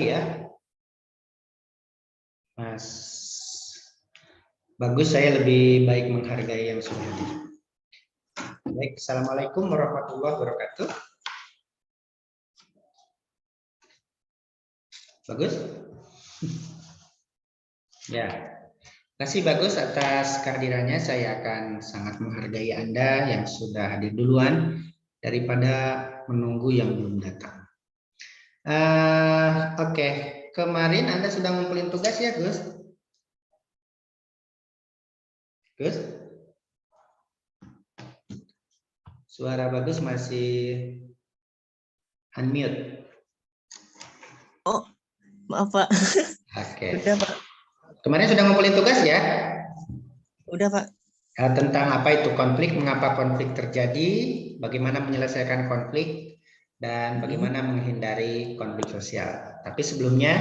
sekali ya, Mas Bagus. Saya lebih baik menghargai yang sudah hadir. Baik, assalamualaikum warahmatullahi wabarakatuh. Bagus. Ya, terima kasih Bagus atas kehadirannya. Saya akan sangat menghargai Anda yang sudah hadir duluan daripada menunggu yang belum datang. Oke. Kemarin Anda sudah ngumpulin tugas ya, Gus? Gus? Suara Bagus masih unmute. Oh, maaf Pak. Oke. Udah Pak. Kemarin sudah ngumpulin tugas ya? Udah Pak. Tentang apa itu konflik, mengapa konflik terjadi, bagaimana menyelesaikan konflik, dan bagaimana menghindari konflik sosial. Tapi sebelumnya,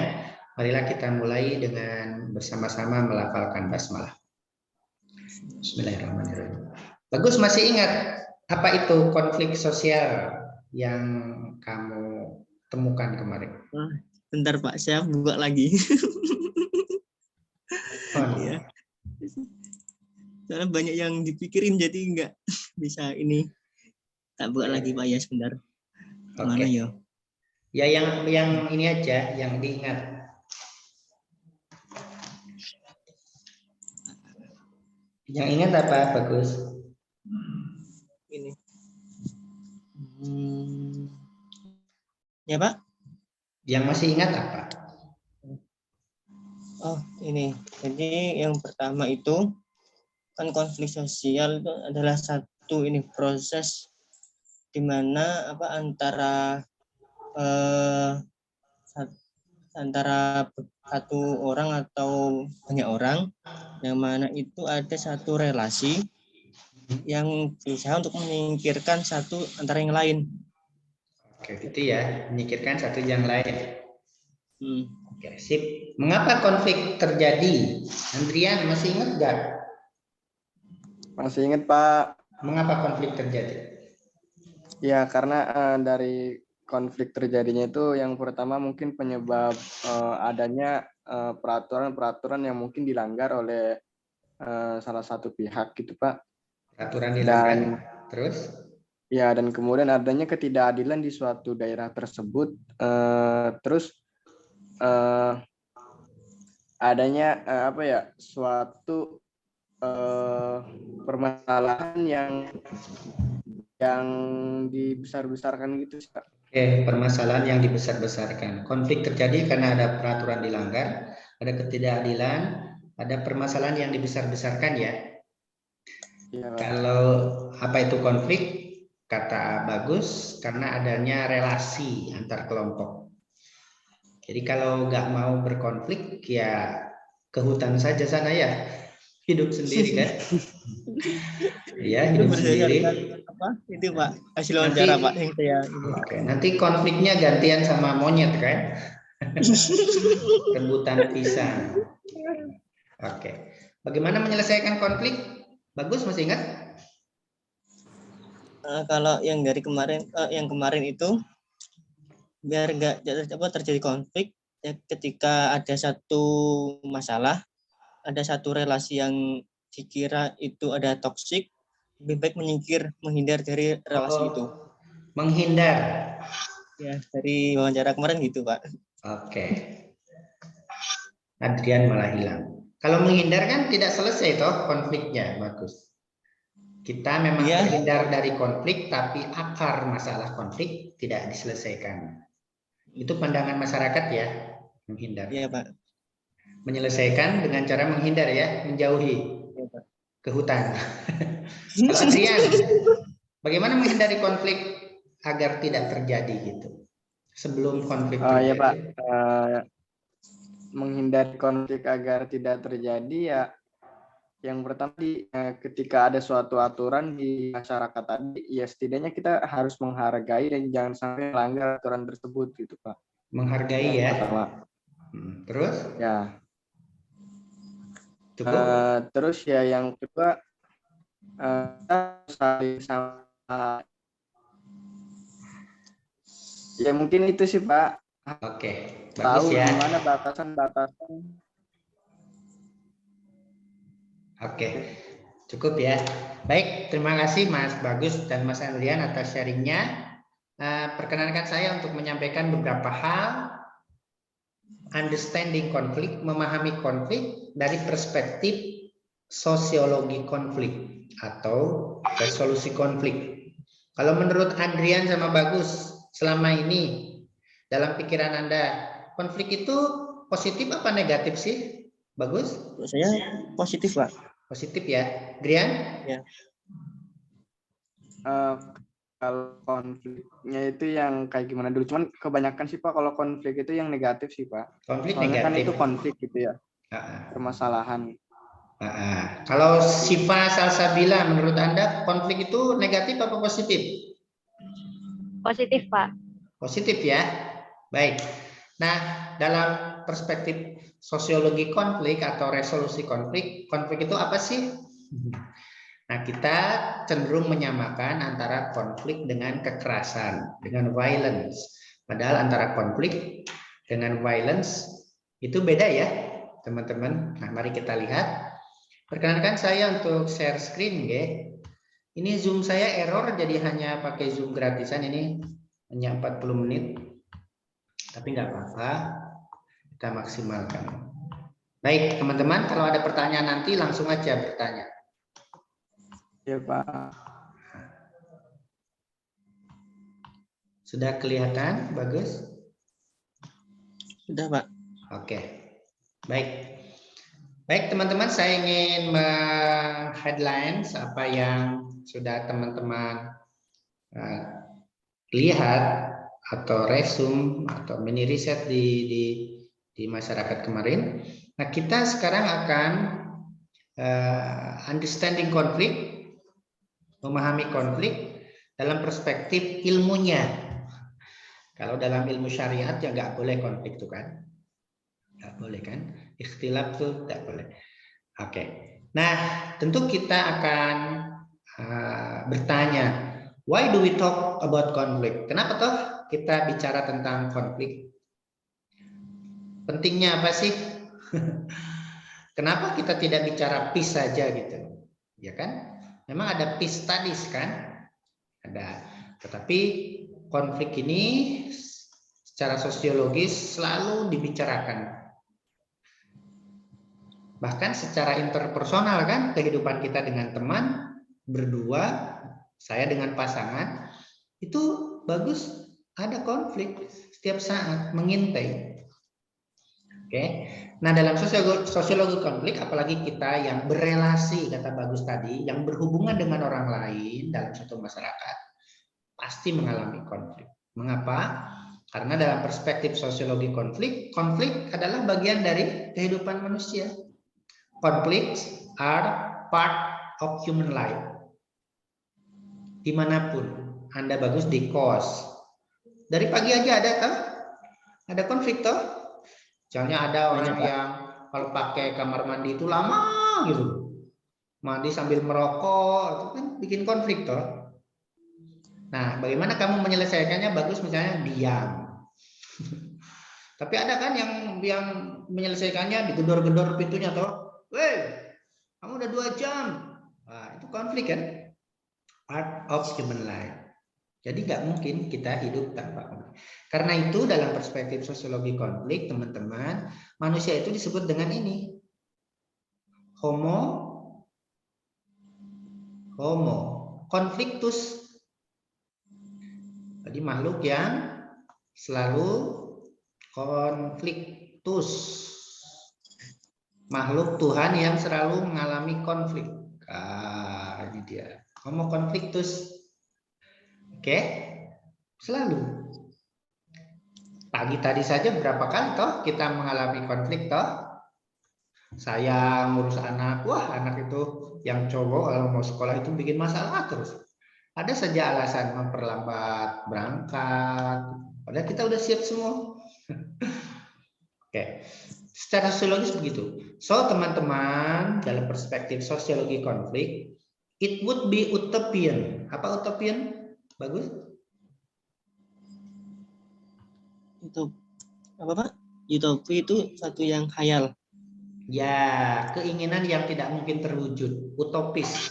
marilah kita mulai dengan bersama-sama melafalkan basmalah. Bismillahirrahmanirrahim. Bagus, masih ingat apa itu konflik sosial yang kamu temukan kemarin? Bentar Pak, saya buka lagi. Ya. Soalnya banyak yang dipikirin jadi nggak bisa ini. Tak buka lagi Pak ya sebentar. Mana ya? Ya yang ini aja yang diingat. Yang ingat apa Bagus? Ini. Ya Pak? Yang masih ingat apa? Oh ini. Jadi yang pertama itu kan konflik sosial itu adalah satu ini proses di mana apa antara satu orang atau banyak orang yang mana itu ada satu relasi yang berusaha untuk menyingkirkan satu antara yang lain. Oke, itu ya, menyingkirkan satu yang lain. Oke, sip. Mengapa konflik terjadi? Andrian, masih ingat nggak? Masih ingat Pak. Mengapa konflik terjadi? Ya, karena dari konflik terjadinya itu yang pertama mungkin penyebab adanya peraturan-peraturan yang mungkin dilanggar oleh salah satu pihak gitu Pak. Peraturan dilanggar. Terus? Ya, dan kemudian adanya ketidakadilan di suatu daerah tersebut. Terus adanya suatu permasalahan yang dibesar-besarkan gitu Pak. Oke, permasalahan yang dibesar-besarkan. Konflik terjadi karena ada peraturan dilanggar, ada ketidakadilan, ada permasalahan yang dibesar-besarkan ya. Ya, kalau apa itu konflik? Kata Bagus, karena adanya relasi antar kelompok. Jadi kalau nggak mau berkonflik, ya ke hutan saja sana ya. Hidup sendiri kan? Ya, hidup sendiri. Apa? Itu Pak, hasil wawancara Pak yang saya ini. Oke, nanti konfliknya gantian sama monyet kan? Rebutan pisang. Oke. Bagaimana menyelesaikan konflik? Bagus, masih ingat? Kalau yang dari kemarin, yang kemarin itu biar nggak terjadi konflik ya, ketika ada satu masalah, ada satu relasi yang dikira itu ada toksik, lebih baik menghindar dari relasi itu. Menghindar. Ya, dari wawancara kemarin gitu Pak. Oke. Adrian malah hilang. Kalau menghindar kan tidak selesai toh konfliknya, Bagus. Kita memang terhindar dari konflik, tapi akar masalah konflik tidak diselesaikan. Itu pandangan masyarakat ya, menghindar. Iya Pak. Menyelesaikan dengan cara menghindar ya, menjauhi Ya, Pak. ke hutan. Kalau Adrian, bagaimana menghindari konflik agar tidak terjadi gitu? Sebelum konflik terjadi. Ya Pak, menghindari konflik agar tidak terjadi ya. Yang pertama ketika ada suatu aturan di masyarakat tadi, ya setidaknya kita harus menghargai dan jangan sampai melanggar aturan tersebut gitu Pak. Menghargai ya. Pertama. Terus? Ya. Terus ya yang kedua saling sama. Ya mungkin itu sih Pak Oke, tahu bagus ya. di mana batasan-batasan. Oke, cukup ya. Baik, terima kasih Mas Bagus dan Mas Andrian atas sharingnya. Perkenankan saya untuk menyampaikan beberapa hal understanding konflik, memahami konflik dari perspektif sosiologi konflik atau resolusi konflik. Kalau menurut Adrian sama Bagus, selama ini dalam pikiran Anda, konflik itu positif apa negatif sih? Bagus? Menurut saya positif, Pak. Positif ya. Adrian? Ya. Kalau konfliknya itu yang kayak gimana dulu? Cuman kebanyakan sih Pak, kalau konflik itu yang negatif sih Pak. Konflik Soalnya kan negatif. itu konflik gitu ya. Permasalahan. Kalau Siva Salsabila, menurut Anda konflik itu negatif apa positif? Positif, Pak. Positif ya. Baik. Nah, dalam perspektif sosiologi konflik atau resolusi konflik, konflik itu apa sih? Nah, kita cenderung menyamakan antara konflik dengan kekerasan, dengan violence. Padahal antara konflik dengan violence itu beda ya, teman-teman. Nah, mari kita lihat. Perkenankan saya untuk share screen, ya. Ini Zoom saya error, jadi hanya pakai Zoom gratisan ini hanya 40 menit. Tapi nggak apa-apa, kita maksimalkan. Baik, teman-teman, kalau ada pertanyaan nanti langsung aja bertanya. Ya Pak. Sudah kelihatan? Bagus? Sudah, Pak. Oke. Baik. Baik, teman-teman, saya ingin meng-headlines apa yang sudah teman-teman lihat atau resume atau mini riset di masyarakat kemarin. Nah, kita sekarang akan understanding konflik, memahami konflik dalam perspektif ilmunya. Kalau dalam ilmu syariat ya nggak boleh konflik tuh kan, nggak boleh kan, ikhtilaf tuh nggak boleh. Oke, nah tentu kita akan bertanya, why do we talk about conflict? Kenapa toh kita bicara tentang konflik? Pentingnya apa sih? Kenapa kita tidak bicara peace saja gitu? Ya kan? Memang ada peace studies kan? Ada. Tetapi konflik ini secara sosiologis selalu dibicarakan. Bahkan secara interpersonal kan, kehidupan kita dengan teman, berdua, saya dengan pasangan, itu bagus ada konflik setiap saat, mengintai. Oke. Nah, dalam sosiologi konflik, apalagi kita yang berelasi, kata Bagus tadi, yang berhubungan dengan orang lain dalam suatu masyarakat, pasti mengalami konflik. Mengapa? Karena dalam perspektif sosiologi konflik, konflik adalah bagian dari kehidupan manusia. Conflicts are part of human life. Dimanapun Anda Bagus di kos, dari pagi aja ada toh? Ada konflik toh? Misalnya ada orang yang kalau pakai kamar mandi itu lama gitu, mandi sambil merokok, itu kan bikin konflik toh. Nah, bagaimana kamu menyelesaikannya? Bagus misalnya diam. Tapi ada kan yang menyelesaikannya digedor-gedor pintunya toh. Weh, kamu udah 2 jam. Nah, itu konflik kan? Part of human life. Jadi nggak mungkin kita hidup tanpa konflik. Karena itu dalam perspektif sosiologi konflik, teman-teman, manusia itu disebut dengan ini. Homo conflictus. Jadi makhluk yang selalu konfliktus. Makhluk Tuhan yang selalu mengalami konflik. Ini dia. Homo conflictus. Oke. Selalu. Pagi tadi saja berapa kali toh kita mengalami konflik toh? Saya ngurus anak. Wah, anak itu yang cowok kalau mau sekolah itu bikin masalah terus. Ada saja alasan memperlambat berangkat. Padahal kita udah siap semua. Oke. Secara sosiologis begitu. So, teman-teman, dalam perspektif sosiologi konflik, it would be utopian. Apa utopian? Bagus? apa Pak? Utopia itu satu yang khayal. Ya, keinginan yang tidak mungkin terwujud, utopis.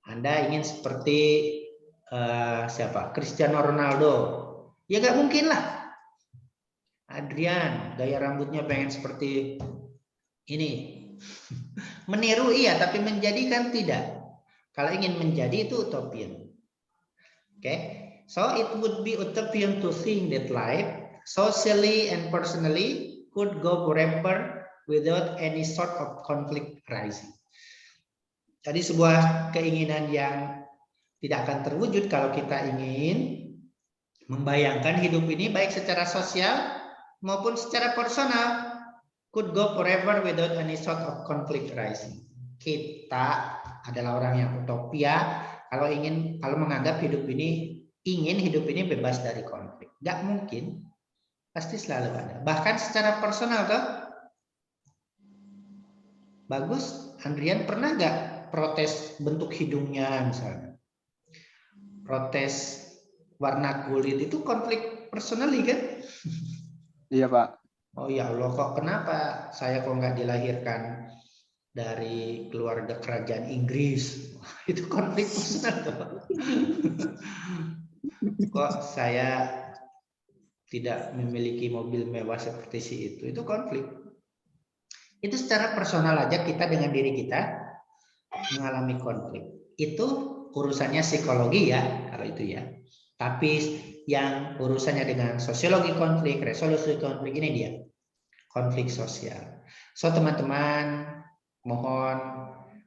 Anda ingin seperti siapa? Cristiano Ronaldo. Ya nggak mungkin lah. Adrian, gaya rambutnya pengen seperti ini. Meniru iya, tapi menjadikan tidak. Kalau ingin menjadi itu utopian. Okay? So it would be utopian to think that life, socially and personally, could go forever without any sort of conflict rising. Jadi sebuah keinginan yang tidak akan terwujud kalau kita ingin membayangkan hidup ini baik secara sosial maupun secara personal could go forever without any sort of conflict rising. Kita adalah orang yang utopia kalau menganggap hidup ini bebas dari konflik. Nggak mungkin, pasti selalu ada. Bahkan secara personal toh. Bagus, Andrian pernah nggak protes bentuk hidungnya misalnya? Protes warna kulit itu konflik personally kan? Iya Pak. Oh ya Allah, kok kenapa saya kok nggak dilahirkan dari keluarga kerajaan Inggris? Itu konflik personal tuh. Kok saya tidak memiliki mobil mewah seperti si itu konflik. Itu secara personal aja kita dengan diri kita mengalami konflik. Itu urusannya psikologi ya, kalau itu ya. Tapi yang urusannya dengan sosiologi konflik, resolusi konflik, ini dia. Konflik sosial. So teman-teman, mohon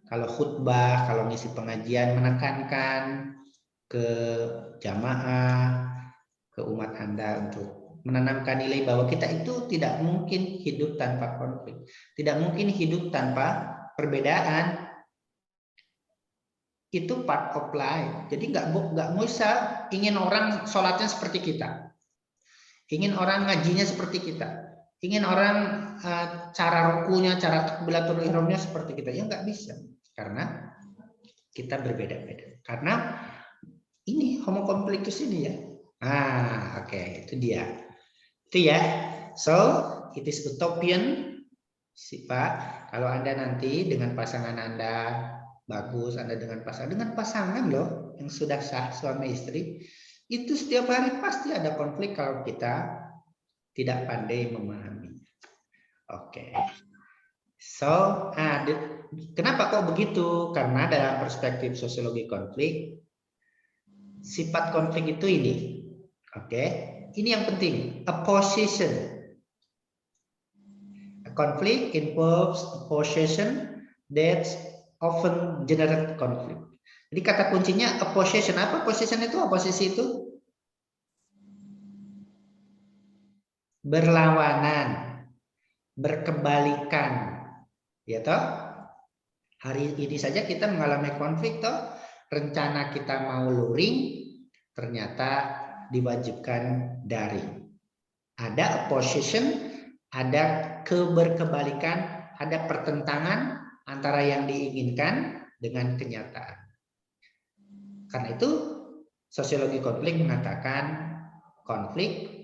kalau khutbah, kalau ngisi pengajian, menekankan ke jamaah, ke umat Anda untuk menanamkan nilai bahwa kita itu tidak mungkin hidup tanpa konflik. Tidak mungkin hidup tanpa perbedaan. Itu part of life. Jadi nggak bisa ingin orang sholatnya seperti kita. Ingin orang ngajinya seperti kita. Ingin orang cara rukunya, cara takbiratul ihramnya seperti kita. Ya nggak bisa. Karena kita berbeda-beda. Karena ini homo complicus ini ya. Oke, itu dia. Itu ya. So, it is utopian. Pak, kalau Anda nanti dengan pasangan Anda bagus, Anda dengan pasangan loh yang sudah sah suami istri, itu setiap hari pasti ada konflik kalau kita tidak pandai memahaminya. Oke. So, kenapa kok begitu? Karena dalam perspektif sosiologi konflik, sifat konflik itu ini. Oke. Ini yang penting, opposition. A conflict involves opposition that often generate conflict. Jadi kata kuncinya opposition. Apa opposition itu? Oposisi itu berlawanan, berkebalikan. Ya toh? Hari ini saja kita mengalami konflik toh. Rencana kita mau luring, ternyata diwajibkan daring. Ada opposition, ada keberkebalikan, ada pertentangan antara yang diinginkan dengan kenyataan. Karena itu sosiologi konflik mengatakan konflik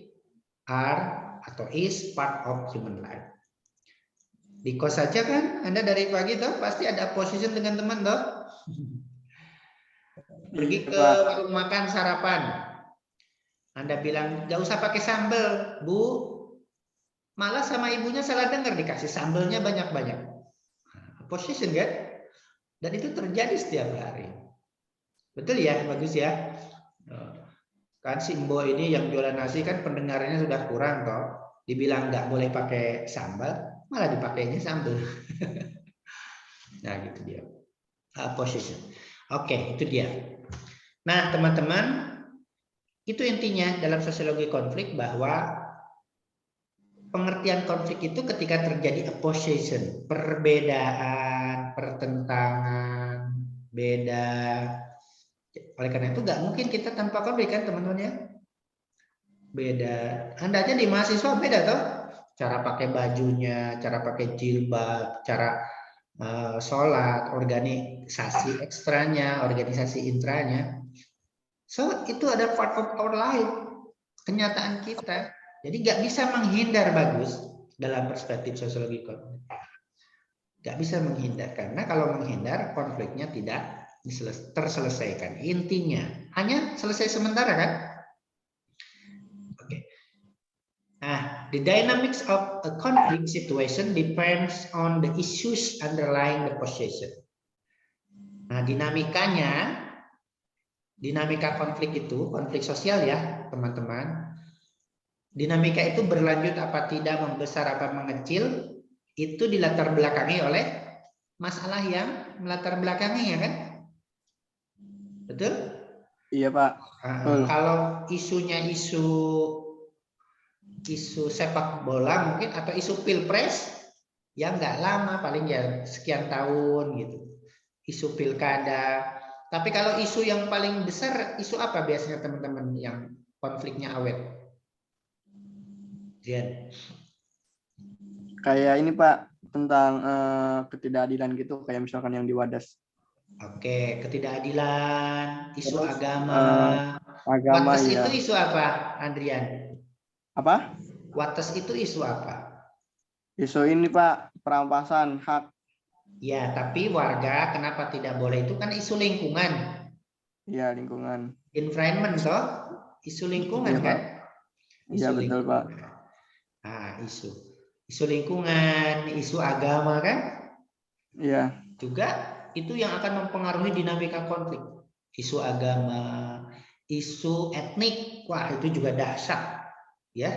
are atau is part of human life. Di kos saja kan, Anda dari pagi toh pasti ada opposition dengan teman toh. Pergi ke warung makan sarapan. Anda bilang gak usah pakai sambal, Bu. Malah sama ibunya salah dengar dikasih sambelnya banyak-banyak. Opposition kan? Dan itu terjadi setiap hari. Betul ya, bagus ya. Kan si Mbok ini yang jualan nasi kan pendengarannya sudah kurang toh. Dibilang nggak boleh pakai sambal, malah dipakainya sambal. Nah gitu dia. Opposition. Oke, itu dia. Nah teman-teman, itu intinya dalam sosiologi konflik bahwa pengertian konflik itu ketika terjadi opposition, perbedaan, pertentangan, beda. Oleh karena itu nggak mungkin kita tanpa konflik kan teman-teman ya. Beda. Anda aja di mahasiswa beda toh. Cara pakai bajunya, cara pakai jilbab, cara sholat, organisasi ekstranya, organisasi intranya. So itu ada part of our life, kenyataan kita. Jadi nggak bisa menghindar Bagus dalam perspektif sosiologi konflik. Nggak bisa menghindar, karena kalau menghindar konfliknya tidak terselesaikan. Intinya hanya selesai sementara kan? Oke. Nah, the dynamics of a conflict situation depends on the issues underlying the possession. Nah, dinamika konflik itu, konflik sosial ya, teman-teman. Dinamika itu berlanjut apa tidak, membesar apa mengecil, itu dilatar belakangi oleh masalah yang melatar belakangi ya kan? Betul? Iya Pak. Kalau isunya isu sepak bola mungkin, atau isu pilpres, ya nggak lama, paling ya sekian tahun gitu. Isu pilkada. Tapi kalau isu yang paling besar, isu apa biasanya teman-teman yang konfliknya awet? Kayak ini Pak, tentang ketidakadilan gitu, kayak misalkan yang di Wadas. Oke, ketidakadilan, isu Terus, agama. agama Wates ya. itu isu apa, Andrian? Apa? Wates itu isu apa? Isu ini Pak, perampasan hak. Ya, tapi warga kenapa tidak boleh? Itu kan isu lingkungan. Iya, lingkungan. Environment toh, isu lingkungan Iya, kan? Iya betul Pak. Nah, isu lingkungan, isu agama kan? Iya. Juga itu yang akan mempengaruhi dinamika konflik. Isu agama, isu etnik, wah itu juga dahsyat ya,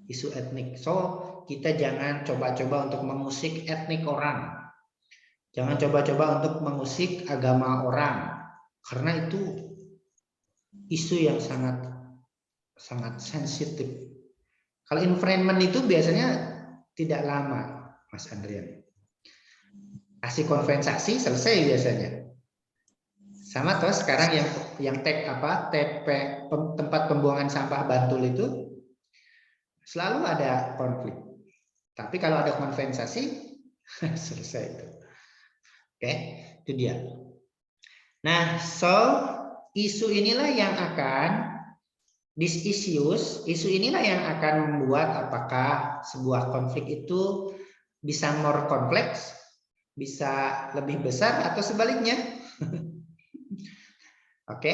isu etnik. So kita jangan coba-coba untuk mengusik etnik orang, jangan coba-coba untuk mengusik agama orang, karena itu isu yang sangat sensitif. Kalau environment itu biasanya tidak lama, Mas Andrian. Kasih kompensasi selesai biasanya. Sama terus sekarang yang TP tempat pembuangan sampah Bantul itu selalu ada konflik. Tapi kalau ada kompensasi selesai itu. Oke, itu dia. Nah, so isu inilah yang akan isu inilah yang akan membuat apakah sebuah konflik itu bisa more kompleks, bisa lebih besar, atau sebaliknya. Oke,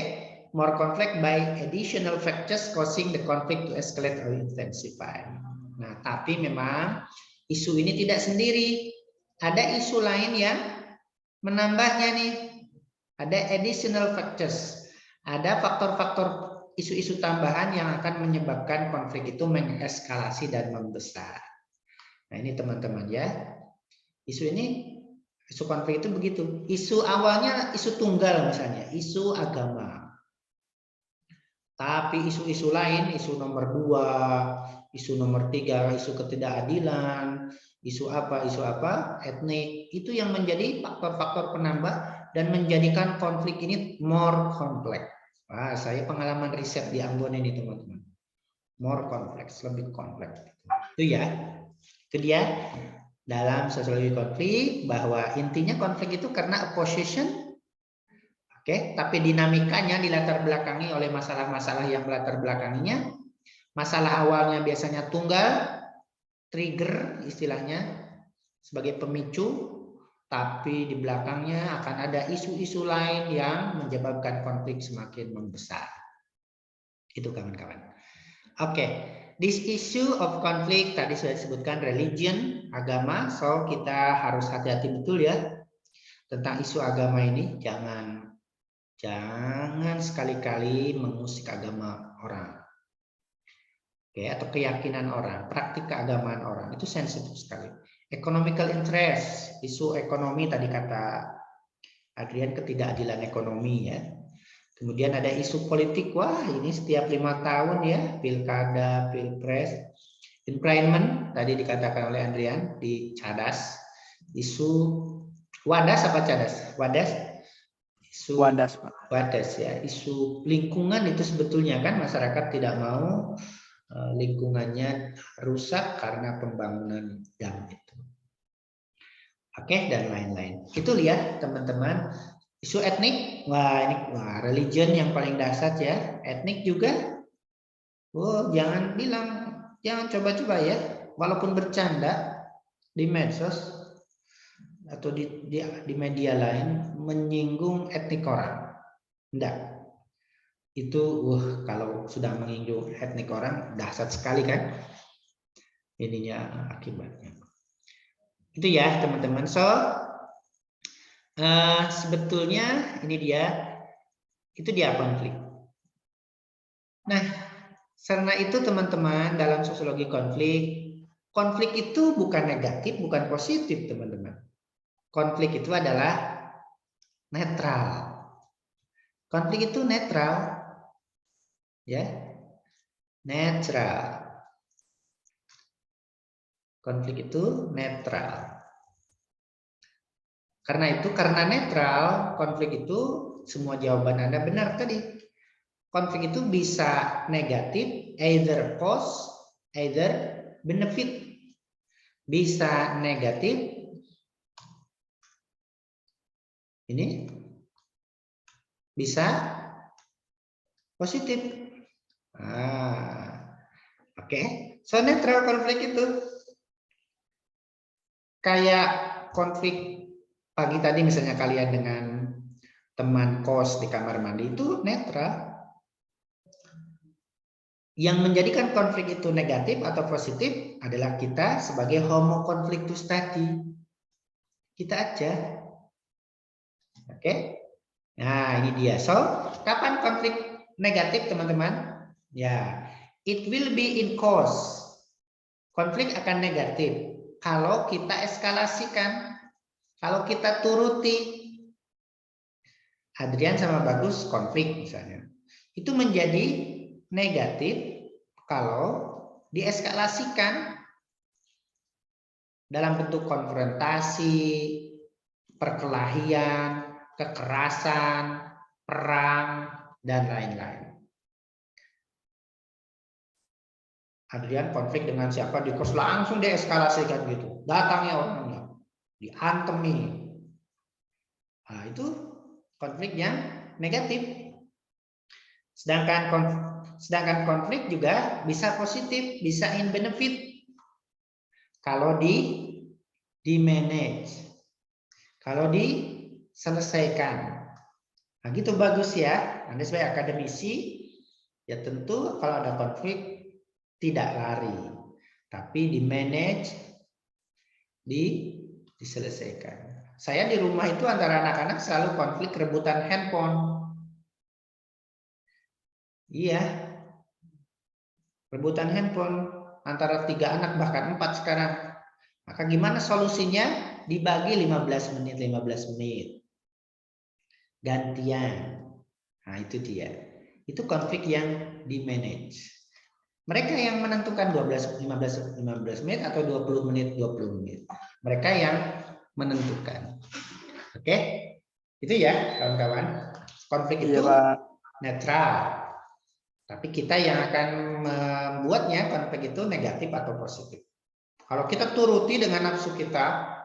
more conflict by additional factors causing the conflict to escalate or intensify. Nah, tapi memang isu ini tidak sendiri. Ada isu lain yang menambahnya nih. Ada additional factors. Ada faktor-faktor isu-isu tambahan yang akan menyebabkan konflik itu mengeskalasi dan membesar. Nah, ini teman-teman ya. Isu konflik itu begitu. Isu awalnya isu tunggal misalnya, isu agama. Tapi isu-isu lain, isu nomor 2, isu nomor 3, isu ketidakadilan, isu apa, etnik, itu yang menjadi faktor-faktor penambah dan menjadikan konflik ini more kompleks. Wah, saya pengalaman riset di Ambon ini teman-teman. More kompleks, lebih kompleks. Itu ya. Itu dia. Dalam sosiologi konflik, bahwa intinya konflik itu karena opposition, oke, tapi dinamikanya dilatar belakangi oleh masalah-masalah yang melatar belakanginya. Masalah awalnya biasanya tunggal, trigger istilahnya sebagai pemicu, tapi di belakangnya akan ada isu-isu lain yang menyebabkan konflik semakin membesar. Itu kawan-kawan. Oke. This issue of conflict tadi sudah disebutkan religion, agama, so kita harus hati-hati betul ya tentang isu agama ini. Jangan sekali-kali mengusik agama orang, oke, atau keyakinan orang, praktik keagamaan orang, itu sensitif sekali. Economical interest, isu ekonomi tadi kata Adrian, ketidakadilan ekonomi ya. Kemudian ada isu politik, wah ini setiap 5 tahun ya, pilkada, pilpres. Environment, tadi dikatakan oleh Andrian di Cadas. Isu Wadas apa Cadas? Wadas? Isu Wadas, Pak. Wadas ya, isu lingkungan itu sebetulnya kan masyarakat tidak mau lingkungannya rusak karena pembangunan dam itu. Oke, dan lain-lain. Itu lihat teman-teman. Isu etnik, religion yang paling dasar ya. Etnik juga, jangan bilang jangan coba-coba ya, walaupun bercanda di medsos atau di media lain menyinggung etnik orang. Enggak. Itu kalau sudah menyinggung etnik orang dahsyat sekali kan ininya akibatnya. Itu ya teman-teman. So sebetulnya ini itu dia konflik. Nah, karena itu teman-teman dalam sosiologi konflik itu bukan negatif, bukan positif teman-teman. Konflik itu adalah netral. Konflik itu netral, ya, netral. Konflik itu netral. Karena netral, konflik itu semua jawaban Anda benar tadi. Konflik itu bisa negatif, either cost, either benefit. Bisa negatif, ini bisa positif. Oke. So netral konflik itu kayak konflik pagi tadi misalnya kalian dengan teman kos di kamar mandi itu netral. Yang menjadikan konflik itu negatif atau positif adalah kita sebagai homo conflictus tadi. Kita aja. Oke. Nah, ini dia. So, kapan konflik negatif, teman-teman? Ya, it will be in cause. Konflik akan negatif kalau kita eskalasikan, kalau kita turuti. Adrian sama Bagus konflik misalnya. Itu menjadi negatif kalau dieskalasikan dalam bentuk konfrontasi, perkelahian, kekerasan, perang, dan lain-lain. Adrian konflik dengan siapa di kos langsung dieskalasikan gitu. Datangnya orangnya, diantemi. Nah, itu konflik yang negatif. Sedangkan konflik juga bisa positif, bisa in benefit. Kalau di manage. Kalau diselesaikan. Nah, gitu Bagus ya. Anda sebagai akademisi, ya tentu kalau ada konflik tidak lari. Tapi di manage, diselesaikan. Saya di rumah itu antara anak-anak selalu konflik rebutan handphone. Iya, rebutan handphone antara 3 anak bahkan 4 sekarang. Maka gimana solusinya? Dibagi 15 menit. Gantian. Nah, itu dia. Itu konflik yang di manage. Mereka yang menentukan 15 menit atau 20 menit. Mereka yang menentukan. Oke? Itu ya, kawan-kawan. Konflik itu netral. Tapi kita yang akan membuatnya konflik itu negatif atau positif. Kalau kita turuti dengan nafsu kita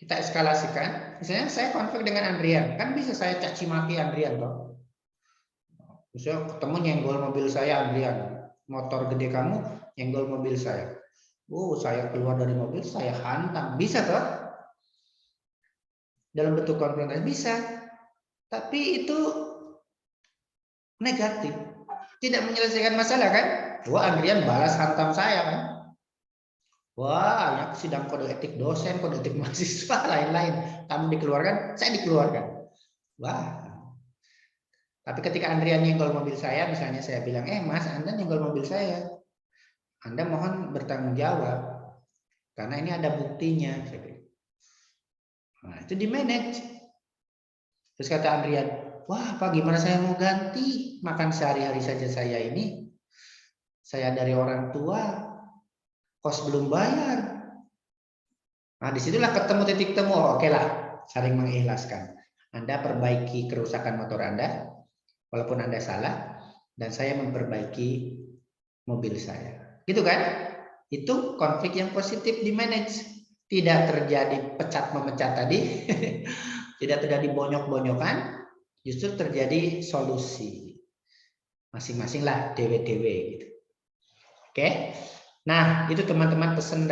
eskalasikan. Misalnya saya konflik dengan Andrian, kan bisa saya caci maki Andrian toh. Misalnya ketemu nyenggol mobil saya Andrian, motor gede kamu nyenggol mobil saya. Saya keluar dari mobil, saya hantam, bisa toh? Dalam bentuk konfrontasi bisa. Tapi itu negatif. Tidak menyelesaikan masalah kan? Andrian balas hantam saya kan? Ya sidang kode etik dosen, kode etik mahasiswa, lain-lain. Kamu dikeluarkan, saya dikeluarkan. Tapi ketika Andrian nyenggol mobil saya, misalnya saya bilang, Mas, Anda nyenggol mobil saya. Anda mohon bertanggung jawab. Karena ini ada buktinya. Nah, itu di manage. Terus kata Andrian, Pak, gimana saya mau ganti? Makan sehari-hari saja saya ini. Saya dari orang tua, kos belum bayar. Nah, disitulah ketemu titik temu. Oke lah, saling mengikhlaskan. Anda perbaiki kerusakan motor Anda, walaupun Anda salah, dan saya memperbaiki mobil saya. Gitu kan? Itu konflik yang positif di manage. Tidak terjadi pecat-memecat tadi, tidak terjadi bonyok-bonyokan, justru terjadi solusi. Masing-masing lah dewe-dewe gitu. Oke. Nah, itu teman-teman pesan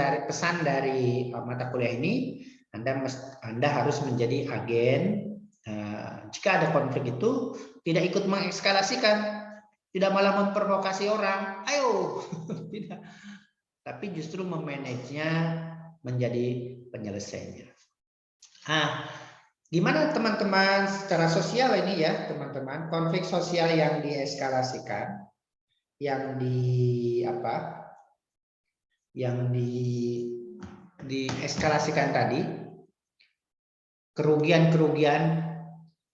dari mata kuliah ini, Anda harus menjadi agen. Jika ada konflik itu tidak ikut mengekskalasikan, tidak malah memprovokasi orang. Ayo, tidak. Tapi justru memanagenya menjadi penyelesaiannya. Nah, gimana teman-teman secara sosial ini ya, teman-teman, konflik sosial yang dieskalasikan, yang dieskalasikan tadi, kerugian-kerugian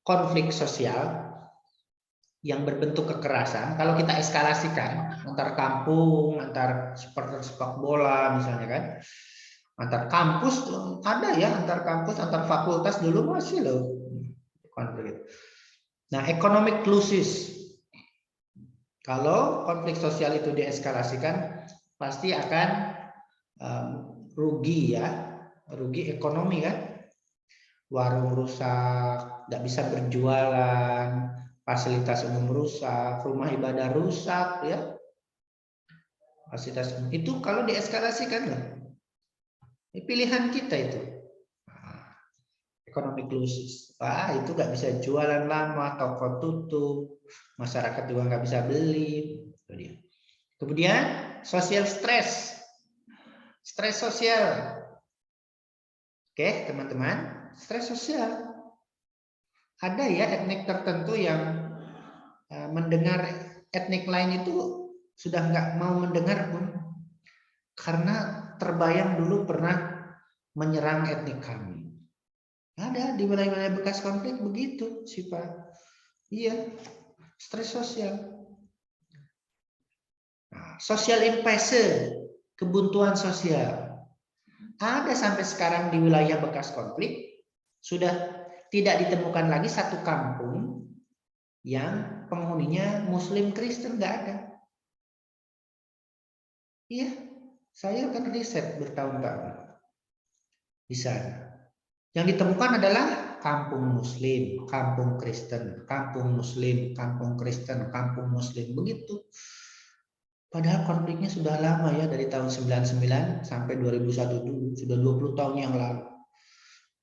konflik sosial yang berbentuk kekerasan, kalau kita eskalasikan antar kampung, antar supporter sepak bola misalnya kan, antar kampus ada ya, antar kampus, antar fakultas dulu masih loh konflik. Nah, economic losses, kalau konflik sosial itu dieskalasikan pasti akan rugi ya, rugi ekonomi kan, warung rusak, nggak bisa berjualan, fasilitas umum rusak, rumah ibadah rusak ya, fasilitas umum itu kalau dieskalasikan loh. Pilihan kita itu. Economic losses. Itu nggak bisa jualan lama, toko tutup, masyarakat juga nggak bisa beli. Kemudian social stress. Stres sosial. Oke, teman-teman, stres sosial. Ada ya etnik tertentu yang mendengar etnik lain itu sudah nggak mau mendengar pun karena terbayang dulu pernah menyerang etnik kami. Ada di wilayah-wilayah bekas konflik begitu, Pak. Iya, stres sosial. Nah, social impasse, kebuntuan sosial. Ada sampai sekarang di wilayah bekas konflik sudah tidak ditemukan lagi satu kampung yang penghuninya Muslim Kristen, nggak ada. Iya, saya kan riset bertahun-tahun di sana. Yang ditemukan adalah kampung Muslim, kampung Kristen, kampung Muslim, kampung Kristen, kampung Muslim, begitu. Padahal konfliknya sudah lama ya, dari tahun 99 sampai 2001 dulu, sudah 20 tahun yang lalu.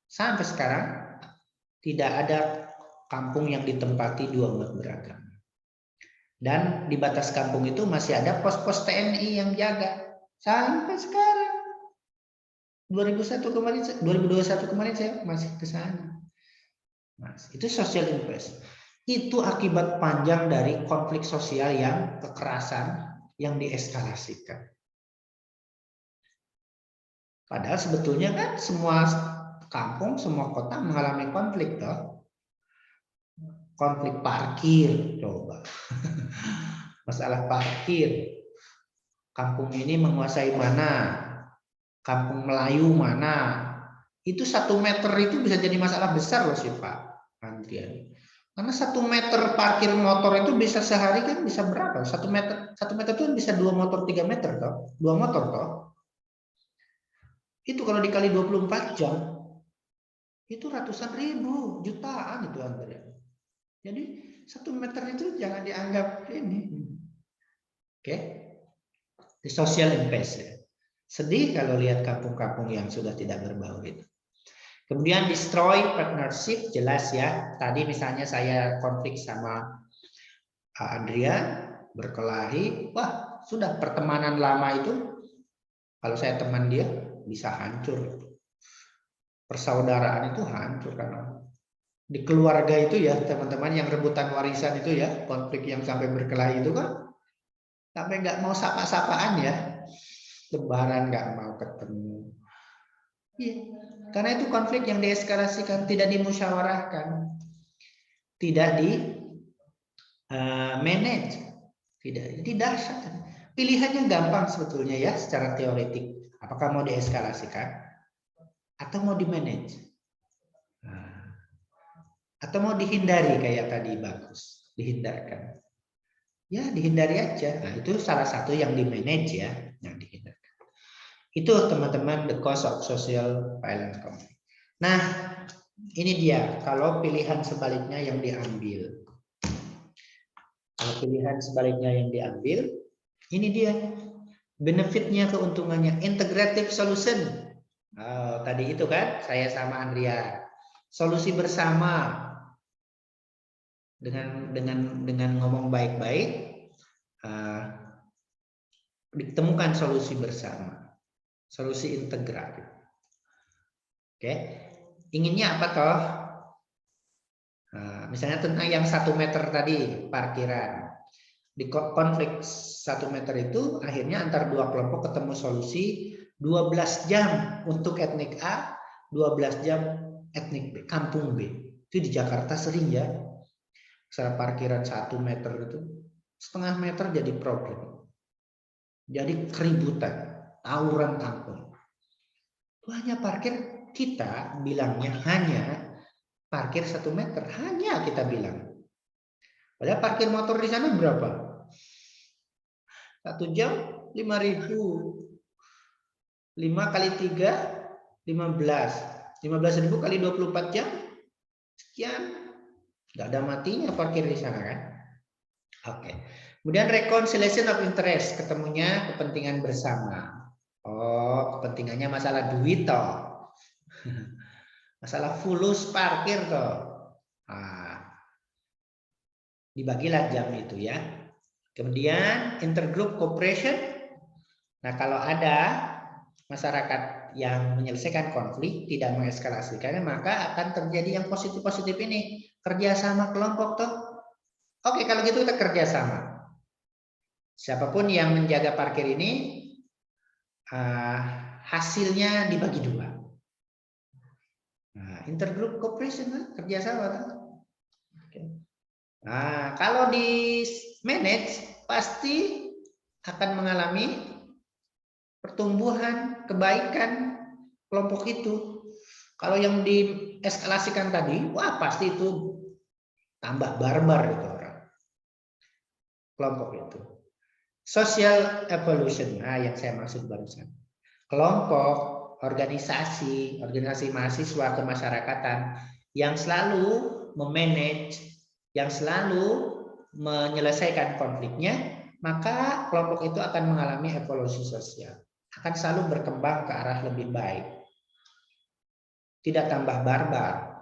Sampai sekarang tidak ada kampung yang ditempati dua umat beragama. Dan di batas kampung itu masih ada pos-pos TNI yang jaga sampai sekarang. 2021 kemarin saya masih ke sana. Mas, itu social impasse. Itu akibat panjang dari konflik sosial yang kekerasan yang dieskalasikan. Padahal sebetulnya kan semua kampung, semua kota mengalami konflik toh. Konflik parkir, coba. Masalah parkir. Kampung ini menguasai mana? Kampung Melayu mana? Itu 1 meter itu bisa jadi masalah besar loh sih Pak Andrian. Karena 1 meter parkir motor itu bisa sehari kan bisa berapa? 1 meter itu bisa 2 motor 3 meter toh, 2 motor toh. Itu kalau dikali 24 jam itu ratusan ribu, jutaan itu Andrian. Jadi 1 meter itu jangan dianggap ini. Oke. Di social impasse. Sedih kalau lihat kampung-kampung yang sudah tidak berbau itu. Kemudian destroy partnership, jelas ya. Tadi misalnya saya konflik sama Andrian, berkelahi, wah sudah pertemanan lama itu, kalau saya teman dia bisa hancur. Persaudaraan itu hancur karena di keluarga itu ya teman-teman yang rebutan warisan itu ya, konflik yang sampai berkelahi itu kan sampai nggak mau sapa-sapaan ya, lebaran nggak mau ketemu. Iya, karena itu konflik yang dieskalasikan, tidak dimusyawarahkan, tidak di manage, tidak. Pilihannya gampang sebetulnya ya secara teoretik. Apakah mau dieskalasikan atau mau di manage? Atau mau dihindari kayak tadi bagus, dihindarkan. Ya dihindari aja. Nah itu salah satu yang di manage ya, yang dihindarkan. Itu teman-teman the cause of social violence conflict. Nah ini dia kalau pilihan sebaliknya yang diambil. Kalau pilihan sebaliknya yang diambil, ini dia benefitnya, keuntungannya, integrative solution. Oh, tadi itu kan saya sama Andrea. Solusi bersama dengan ngomong baik-baik, ditemukan solusi bersama, solusi integratif. Oke, inginnya apa toh? Misalnya tentang yang 1 meter tadi parkiran. Di konflik 1 meter itu akhirnya antar dua kelompok ketemu solusi 12 jam untuk etnik A, 12 jam etnik B, kampung B. Itu di Jakarta sering ya. Misalnya parkiran 1 meter itu setengah meter jadi problem. Jadi keributan, tawuran kampung. Itu hanya parkir, kita bilangnya hanya parkir 1 meter, hanya kita bilang. Padahal parkir motor di sana berapa? 1 jam 5.000. 5 kali 3 15. 15.000 kali 24 jam sekian. Nggak ada matinya parkir di sana kan? Oke. Kemudian reconciliation of interest, ketemunya kepentingan bersama. Oh, kepentingannya masalah duit toh. Masalah fulus parkir toh. Dibagilah jam itu ya. Kemudian intergroup cooperation. Nah, kalau ada masyarakat yang menyelesaikan konflik, tidak mengeskalasikannya, maka akan terjadi yang positif-positif ini. Kerjasama kelompok toh. Oke, kalau gitu kita kerjasama. Siapapun yang menjaga parkir ini, hasilnya dibagi 2. Nah, intergroup cooperation, kerjasama toh. Nah, kalau di manage pasti akan mengalami pertumbuhan, kebaikan kelompok itu. Kalau yang dieskalasikan tadi, wah pasti itu tambah barbar itu orang. Kelompok itu. Social evolution, nah yang saya maksud barusan. Kelompok, organisasi mahasiswa kemasyarakatan yang selalu memanage, yang selalu menyelesaikan konfliknya, maka kelompok itu akan mengalami evolusi sosial. Akan selalu berkembang ke arah lebih baik. Tidak tambah barbar.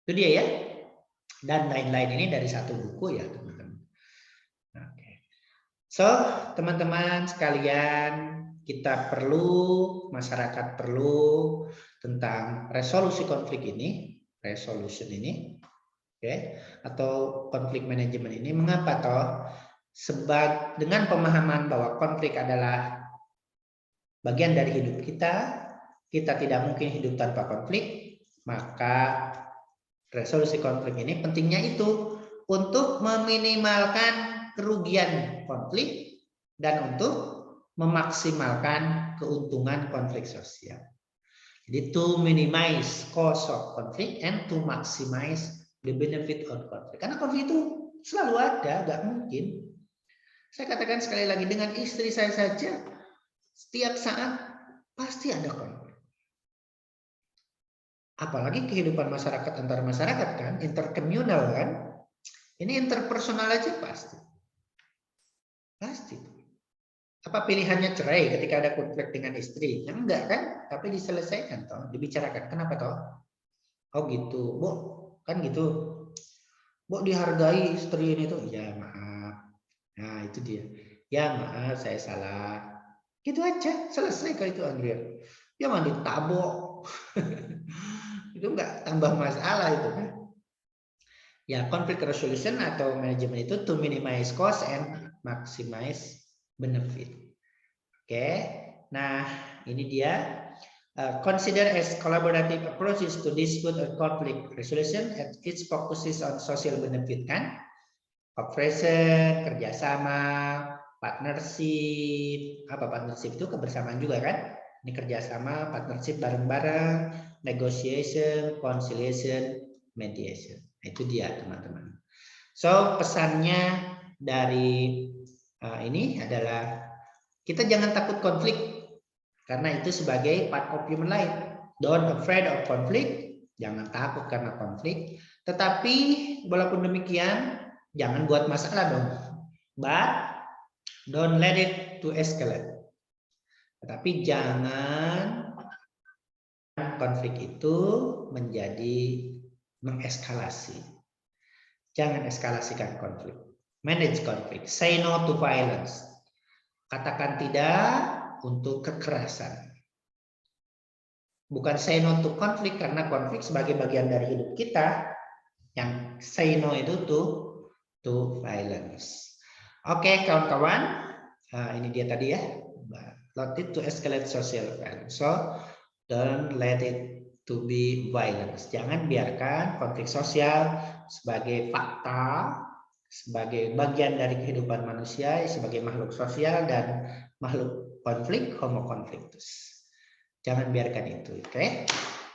Itu dia ya. Dan lain-lain ini dari satu buku ya teman-teman. Oke. So, teman-teman sekalian, kita perlu, masyarakat perlu tentang resolusi konflik ini, resolution ini. Oke, atau konflik manajemen ini. Mengapa toh? Sebab dengan pemahaman bahwa konflik adalah bagian dari hidup kita tidak mungkin hidup tanpa konflik, maka resolusi konflik ini pentingnya itu untuk meminimalkan kerugian konflik dan untuk memaksimalkan keuntungan konflik sosial. Jadi to minimize cost of conflict and to maximize the benefit of conflict. Karena konflik itu selalu ada, nggak mungkin. Saya katakan sekali lagi, dengan istri saya saja, setiap saat pasti ada konflik. Apalagi kehidupan masyarakat antar masyarakat kan, interkomunal kan. Ini interpersonal aja pasti. Pasti. Apa pilihannya cerai ketika ada konflik dengan istri? Ya enggak kan, tapi diselesaikan toh, dibicarakan. Kenapa toh? Oh gitu, Bu. Kan gitu. Bu, dihargai istri ini tuh. Ya maaf. Nah itu dia. Ya maaf saya salah. Gitu aja. Selesai kalau itu Andrea. Jangan ditabok. Itu enggak tambah masalah itu kan. Ya conflict resolution atau manajemen itu to minimize cost and maximize benefit. Oke. Nah ini dia. Consider as collaborative approaches to dispute or conflict resolution, and it focuses on social benefit kan, cooperation, kerjasama, partnership. Apa partnership itu? Kebersamaan juga kan? Ini kerjasama, partnership bareng-bareng, negotiation, conciliation, mediation. Itu dia teman-teman. So pesannya dari ini adalah kita jangan takut konflik. Karena itu sebagai part of human life. Don't afraid of conflict. Jangan takut karena konflik. Tetapi walaupun demikian, jangan buat masalah dong. But Don't let it to escalate. Tetapi jangan konflik itu menjadi mengeskalasi. Jangan eskalasikan konflik. Manage konflik. Say no to violence. Katakan tidak untuk kekerasan. Bukan say no to konflik, karena konflik sebagai bagian dari hidup kita. Yang say no itu to violence. Oke, kawan-kawan. Ini dia tadi ya. Not it to escalate social violence. So, don't let it to be violence. Jangan biarkan konflik sosial sebagai fakta, sebagai bagian dari kehidupan manusia, sebagai makhluk sosial dan makhluk konflik, homo conflictus. Jangan biarkan itu, oke?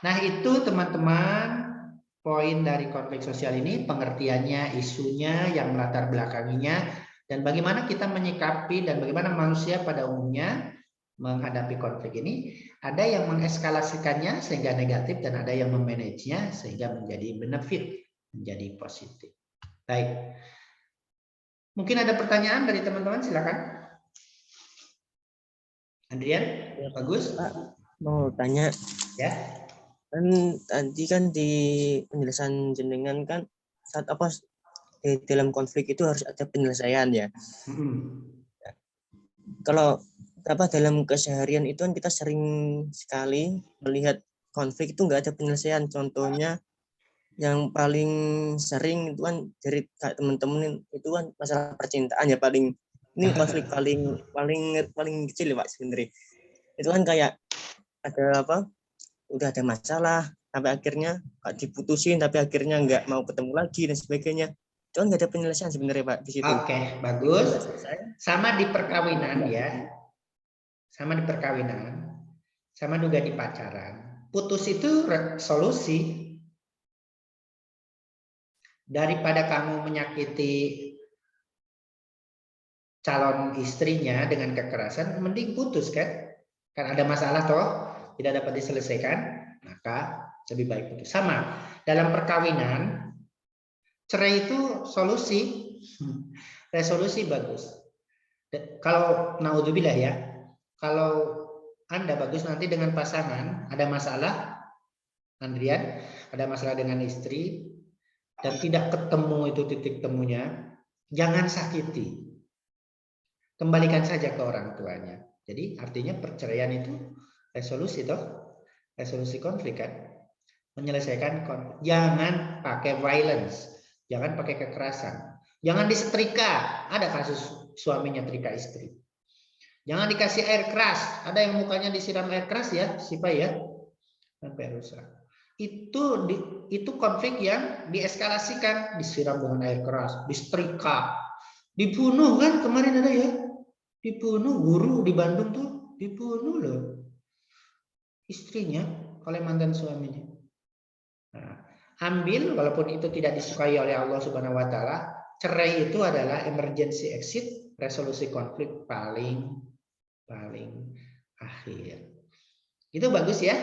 Nah, itu teman-teman poin dari konflik sosial ini, pengertiannya, isunya, yang melatar belakanginya, dan bagaimana kita menyikapi dan bagaimana manusia pada umumnya menghadapi konflik ini. Ada yang mengeskalasikannya sehingga negatif dan ada yang memanagenya sehingga menjadi benefit, menjadi positif. Baik. Mungkin ada pertanyaan dari teman-teman, silakan. Andrian, bagus. Pak, mau tanya. Ya. Kan tadi kan di penjelasan jenengan kan saat apa di dalam konflik itu harus ada penyelesaian ya. Kalau dalam keseharian itu kan kita sering sekali melihat konflik itu nggak ada penyelesaian. Contohnya yang paling sering itu kan dari teman-teman itu kan masalah percintaan ya, paling ini konflik paling kecil ya Pak sebenarnya. Itu kan kayak ada apa? Udah ada masalah sampai akhirnya diputusin tapi akhirnya nggak mau ketemu lagi dan sebagainya. Itu kan nggak ada penyelesaian sebenarnya Pak di situ. Oke, bagus. Sama di perkawinan ya. Sama di perkawinan, sama juga di pacaran. Putus itu solusi. Daripada kamu menyakiti calon istrinya dengan kekerasan, mending putus kan? Kan ada masalah toh, tidak dapat diselesaikan, maka lebih baik putus. Sama, dalam perkawinan, cerai itu solusi, resolusi bagus. Kalau naudzubillah ya, kalau Anda bagus nanti dengan pasangan, ada masalah, Andrian, ada masalah dengan istri, dan tidak ketemu itu titik temunya, jangan sakiti. Kembalikan saja ke orang tuanya. Jadi artinya perceraian itu resolusi toh, resolusi konflik kan, menyelesaikan konflik. Jangan pakai violence, jangan pakai kekerasan, jangan disetrika. Ada kasus suaminya trika istri. Jangan dikasih air keras. Ada yang mukanya disiram air keras ya, Sipa ya, sampai rusak. Itu konflik yang dieskalasikan, disiram dengan air keras, disetrika, dibunuh kan kemarin ada ya, dibunuh guru di Bandung tuh, dibunuh loh istrinya oleh mantan suaminya. Nah, ambil walaupun itu tidak disukai oleh Allah Subhanahu Wa Taala, cerai itu adalah emergency exit, resolusi konflik paling akhir. Itu bagus ya.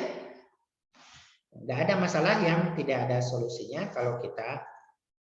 Tidak ada masalah yang tidak ada solusinya kalau kita